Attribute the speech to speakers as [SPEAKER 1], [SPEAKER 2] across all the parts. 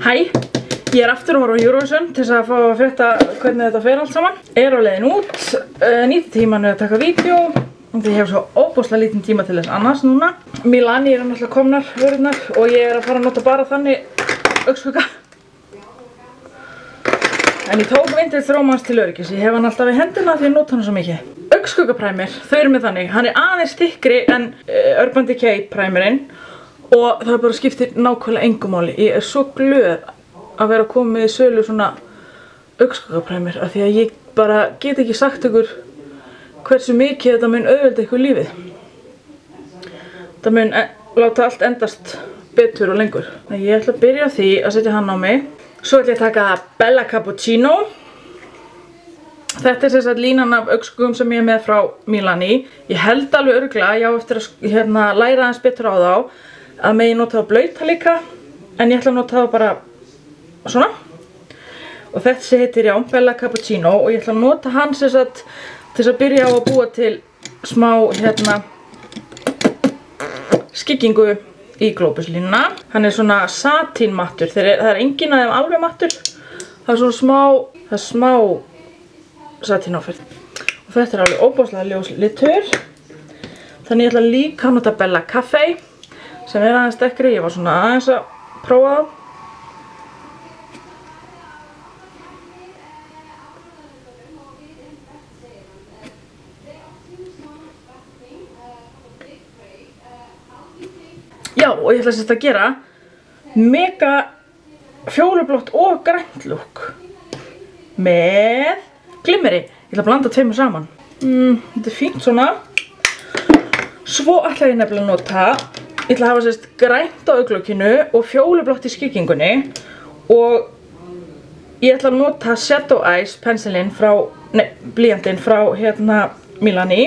[SPEAKER 1] Hæ, ég aftur að horfa á Eurovision til þess að fá að frétta hvernig þetta fer allt saman. Á leiðin út, nýtti tíman við að taka vídeo. Því ég hef svo óbúslega lítinn tíma til þess annars núna. Milani náttúrulega komnar vörurnar og ég að fara að nota bara þannig augnskugga. En ég tók Vintage Romance til öryggis. Ég hef hann alltaf í hendina því ég nota hann svo mikið. Augnskuggaprimer, þau eru með þannig. Hann aðeins þykkri en Urban Decay primerinn. Og það bara skiptir nákvæmlega engu máli. Ég svo glöð að vera komið í sölu svona augnskuggaprimer af því að ég bara get ekki sagt ykkur hversu mikið þetta mun auðvelda ykkur lífið. Það mun láta allt endast betur og lengur. Ég ætla að byrja á því að setja hann á mig. Svo ætla ég að taka Bella Cappuccino. Þetta sem sagt línan af augnskugum sem ég með frá Milani. Ég held alveg örugglega, ég á eftir að læra aðeins betur á þá. Að megi nota það blauta líka, en ég ætla að nota það bara svona. Og þessi heitir Bella Cappuccino og ég ætla að nota hann sem sagt til þess að byrja á að búa til smá skyggingu í glóbuslínuna. Hann er svona satínmattur, það er enginn af þeim alveg mattur. Það er svona smá satínáferð. Og þetta er alveg óbúslega ljós litur. Þannig ég ætla líka að nota Bella Cafe. Sem er aðeins dekkri, ég var svona aðeins að prófa það. Já, og ég ætla að gera mega fjólublátt og grænt look með glimmeri. Ég ætla að blanda tveimur saman. Þetta er fínt svona. Svo ætla ég nefnilega að nota ég ætla að hafa grænt á augnlokinu og fjólublátt í skyggingunni og ég ætla að nota Shadow Eyes pensilinn blýantinn frá Milani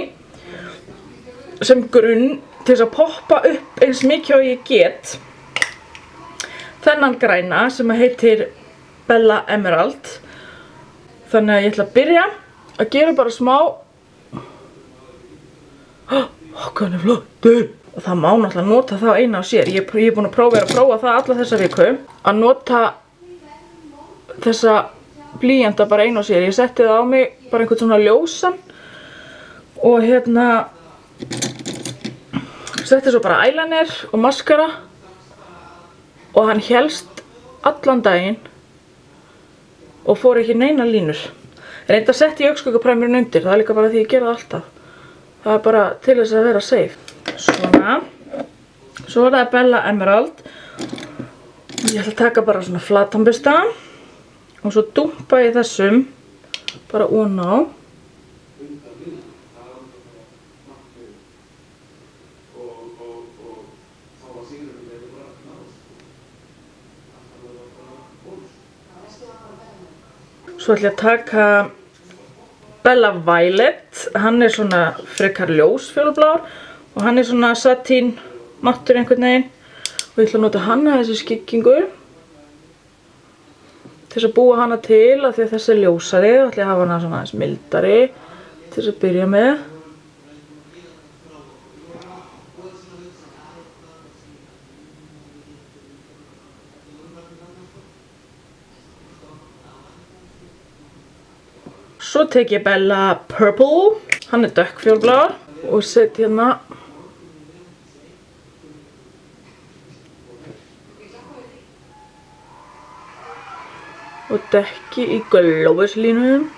[SPEAKER 1] sem grunn til þess að poppa upp eins mikið og ég get þennan græna sem heitir Bella Emerald. Þannig að ég ætla að byrja að gera bara smá hvað hann er flottur! Og það má náttúrulega nota það eina á sér. Ég er búin að prófa það alla þessa viku. Að nota þessa blýanta bara eina á sér. Ég setti það á mig bara einhvern svona ljósan. Og setti svo bara eyeliner og maskara. Og hann hélst allan daginn. Og fór ekki neina línur. Reynda að setja í augnskuggaprimerinn undir. Það er líka bara því ég gera það alltaf. Það er bara til þess að vera safe. Svona. Svo er það Bella Emerald. Ég ætla að taka bara svona flatanbusta og svo dumpa ég þessum bara ofan á. Svo ætla ég að taka Bella Violet. Hann er svona frekar ljós fjólublár. Og hann er svona satín mattur einhvern veginn. Og ég ætla að nota hann að þessi skyggingu. Til þess að búa hana til af því að þessi er ljósari. Þá ætla ég að hafa hana svona aðeins mildari. Til þess að byrja með. Svo tek ég Bella Purple. Hann er dökkfjólblár. Og set hérna og dekki í glóbuslínum.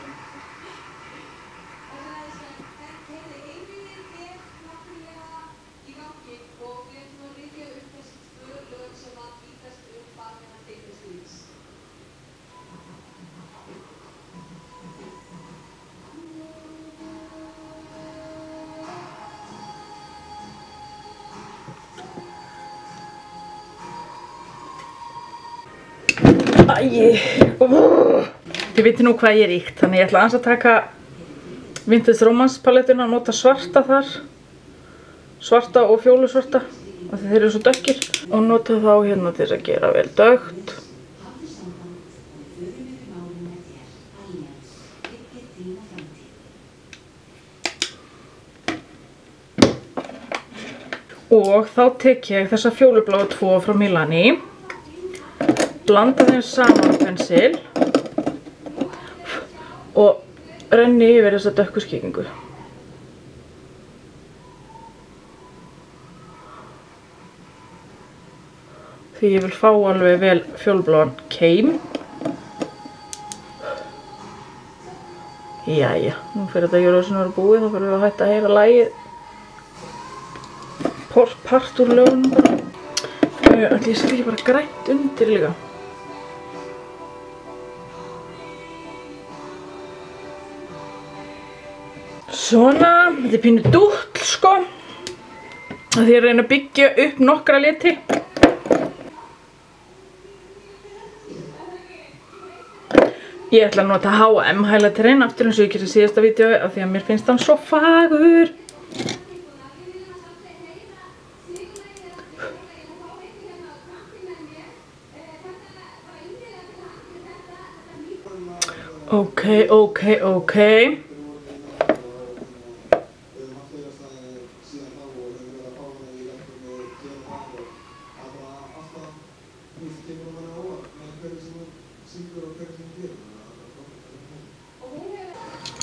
[SPEAKER 1] Þið viti nú hvað ég er ríkt, þannig ég ætla aðeins að taka Vintage Romance palettuna og nota svarta þar. Svarta og fjólusvarta, af því þeir eru svo dökkir. Og nota þá hérna til þess að gera vel dökkt. Og þá tek ég þessa fjólubláu 2 frá Milani blanda þeim saman með pensil og renni yfir þessa dökku skíkingu. Því ég vil fá alveg vel fjólubláan keim. Jæja, nú fyrir þetta Eurovision að vera búið, þá fyrir við að hætta að heyra lagið part úr lögunum bara. Ætli ég setja ekki bara grænt undir líka. Svona, þetta er pínu dúll sko. Því ég reyna að byggja upp nokkra liti. Ég ætla að nota H&M highlighterinn aftur eins og ég gerði í síðasta vídeói af því að mér finnst hann svo fagur. Ok.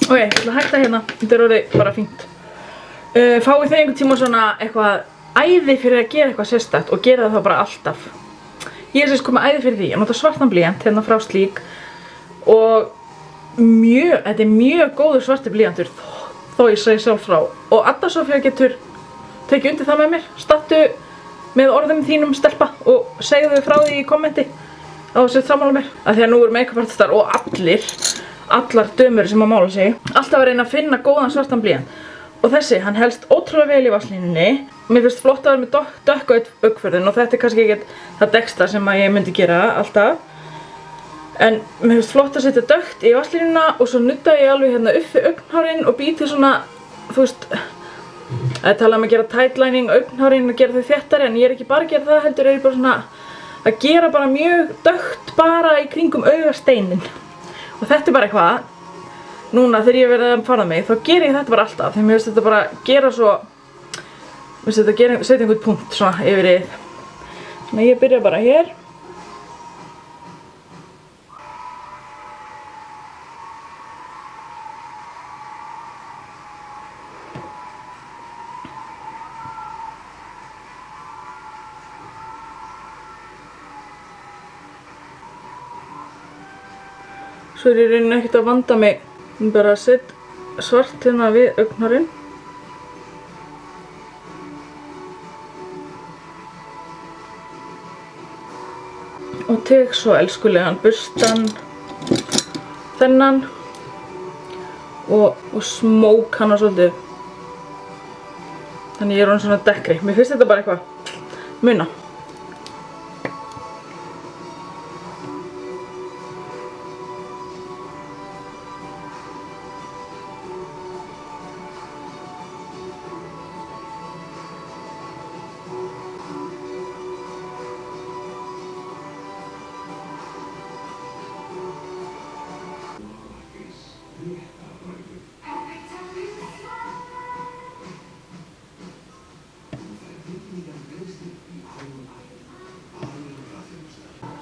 [SPEAKER 1] Ok, ég ætla að hætta hérna, þetta orðið bara fínt. Fáið þið einhvern tíma svona eitthvað æði fyrir að gera eitthvað sérstakt og gera það þá bara alltaf. Ég er sérst komið æði fyrir því, ég nota svartan blýant hérna frá Sleek og þetta er mjög góður svarti blýantur þó ég segi sjálf frá. Og Adda Sofía getur tekið undir það með mér, stattu með orðum þínum stelpa og segðu frá því í kommenti á þessu sammála mér. Af því að nú eru make-up-artistar og allar dömur sem að mála sig alltaf að reyna að finna góðan svartan blýant og þessi, hann helst ótrúlega vel í vatnslínunni. Mér finnst flott að vera með dökka augnfjörðin og þetta er kannski ekkert það dekksta sem að ég myndi gera alltaf en mér finnst flott að setja dökkt í vatnslínuna og svo nudda ég alveg hérna upp við augnhárin og bý til svona, þú veist það er talað um að gera tightlining augnhárin og gera þau þéttari en ég er ekki bara að gera það, heldur er ég bara svona að gera bara mjög dökkt bara í kringum augasteinin. Og þetta er bara eitthvað, núna þegar ég verið að fara mig, þá ger ég þetta bara alltaf. Þegar mér finnst þetta bara gera svo, setja einhvern punkt svona yfir í. Þannig að ég byrja bara hér. Svo er ég rauninni ekkert að vanda mig, bara að setja svart hérna við augnhárin. Og tek svo elskulegan burstan, þennan og smók hana svolítið. Þannig ég er orðin svona dekkri. Mér finnst þetta bara eitthvað muna.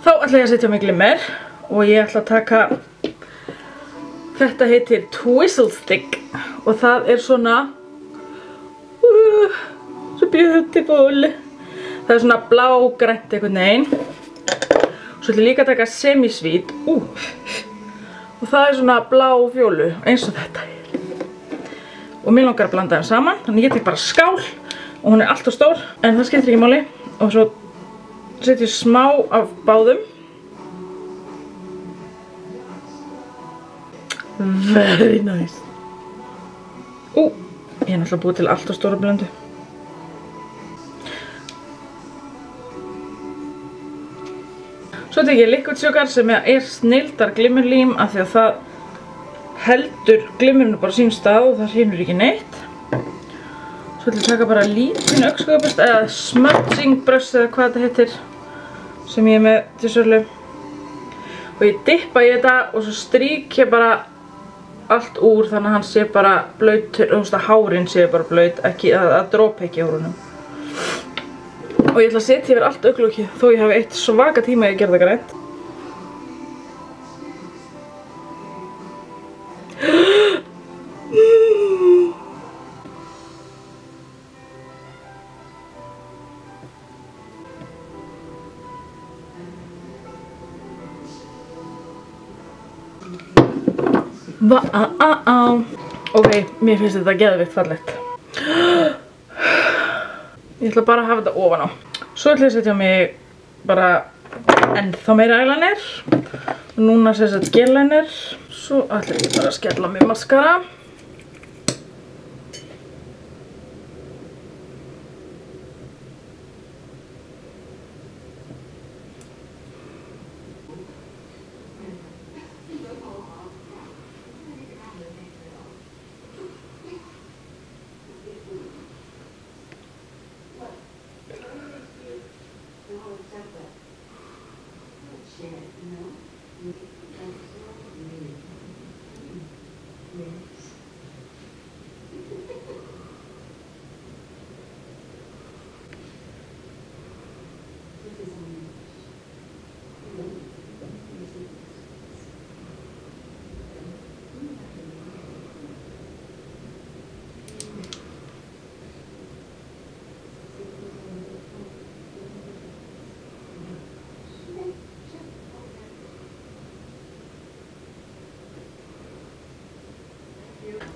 [SPEAKER 1] Þá ætla ég að setja mig glimmer og ég ætla að taka, þetta heitir Twizzle Stick og það er svona, svo beautiful, það er svona blágrænt einhvern veginn. Svo ætla ég líka að taka semisvít, og það er svona blá fjólu eins og þetta er. Og mér langar að blanda þeim saman, þannig ég tek bara skál og hún er alltof stór, en það skiptir ekki máli. Og svo setjum smá af báðum. Very nice. Ég er náttúrulega búið til alltof stóra blöndu. Svo tek ég Liquid Sugar sem er snilldar glimmerlím af því að það heldur glimmerinu bara á sínum stað og það hrynur ekki neitt. Svo ætlum ég að taka bara lítinn augnskuggabursta eða smudging brush eða hvað þetta heitir sem ég er með til sölu. Og ég dippa í þetta og svo strík ég bara allt úr þannig að hann sé bara blautur, þú veist að hárin sé bara blaut, ekki að dropa ekki hárunum. Og ég ætla að setja yfir allt augnlokið þó ég hafi eitt svaka tíma í að gera það grænt. Ok, mér finnst þetta geðveikt fallegt. Ég ætla bara að hafa þetta ofan á. Svo ætla ég að setja mig bara ennþá meira eyeliner. Núna sem sagt gel-liner. Svo ætla ég bara að skella mig maskara.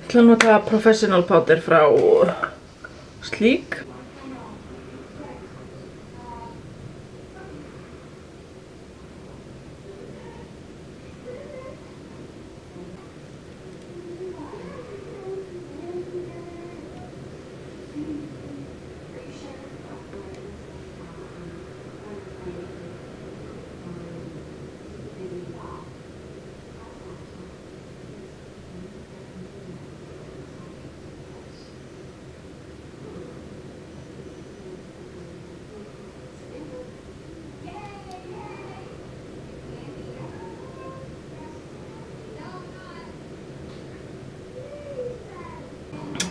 [SPEAKER 1] Ég ætla að nota Professional Powder frá Sleek.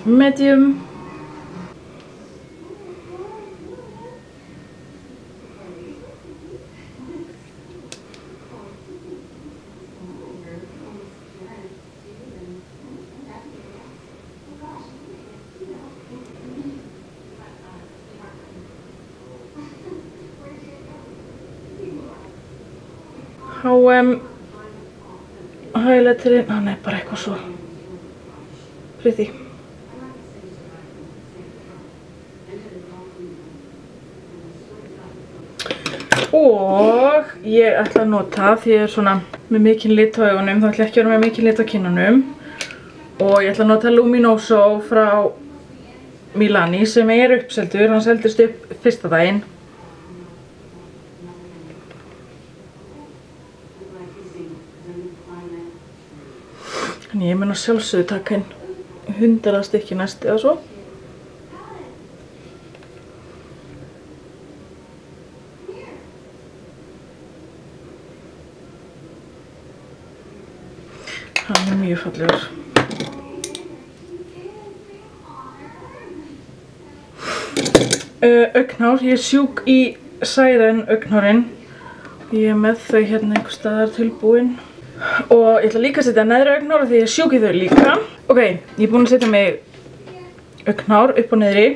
[SPEAKER 1] Medium. H&M highlighterinn, hann er bara eitthvað svo pretty. Og ég ætla að nota, því ég er svona með mikinn lit á augunum, þá ætla ég ekki að vera með mikinn lit á kinnunum. Og ég ætla að nota Luminoso frá Milani sem er uppseldur, hann seldist upp fyrsta daginn. Þannig ég mun að sjálfsögðu taka inn 100 stykki næst eða svo. Hann er mjög fallegur. Augnhár, ég er sjúk í Siren augnhárin. Ég er með þau hérna einhvers staðar tilbúin. Og ég ætla líka að setja neðri augnhár því ég er sjúk í þau líka. Ok, ég er búin að setja mig augnhár upp og niðri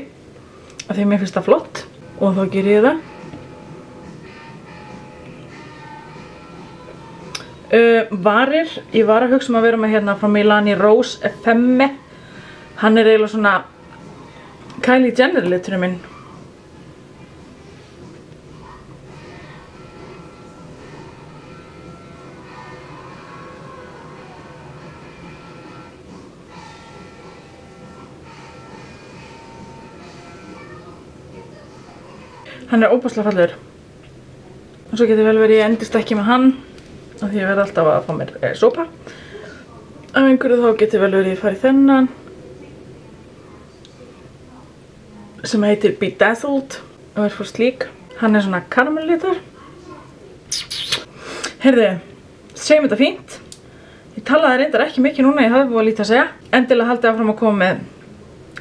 [SPEAKER 1] af því mér finnst það flott. Og þá ger ég það. Varir, ég var að hugsa að vera með hérna frá Milani Rose Femme. Hann er eiginlega svona Kylie Jenner liturinn minn. Hann er óbúslega fallegur. Og svo getur vel verið ég endist ekki með hann. Af því ég verð alltaf að fá mér sopa. Af einhverju þá getur vel verið ég farið þennan. Sem heitir Bedazzled. Og er frá Sleek. Hann er svona karamellitar. Heyrðu, segjum þetta fínt. Ég talaði reyndar ekki mikið núna, ég hafði búið lítið að segja. Endilega haldið áfram að koma með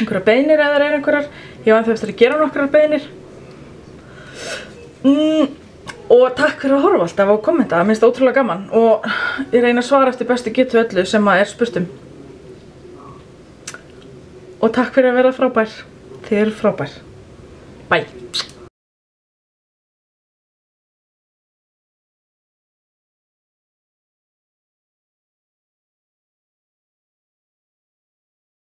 [SPEAKER 1] einhverja beiðnir ef það einhverjar. Ég var eftir að gera nokkrar beiðnir. Og takk fyrir að horfa alltaf og kommenta, það finnst það ótrúlega gaman og ég reyna að svara eftir bestu getu öllu sem er spurt um. Og takk fyrir að vera frábær, þið eru frábær. Bye!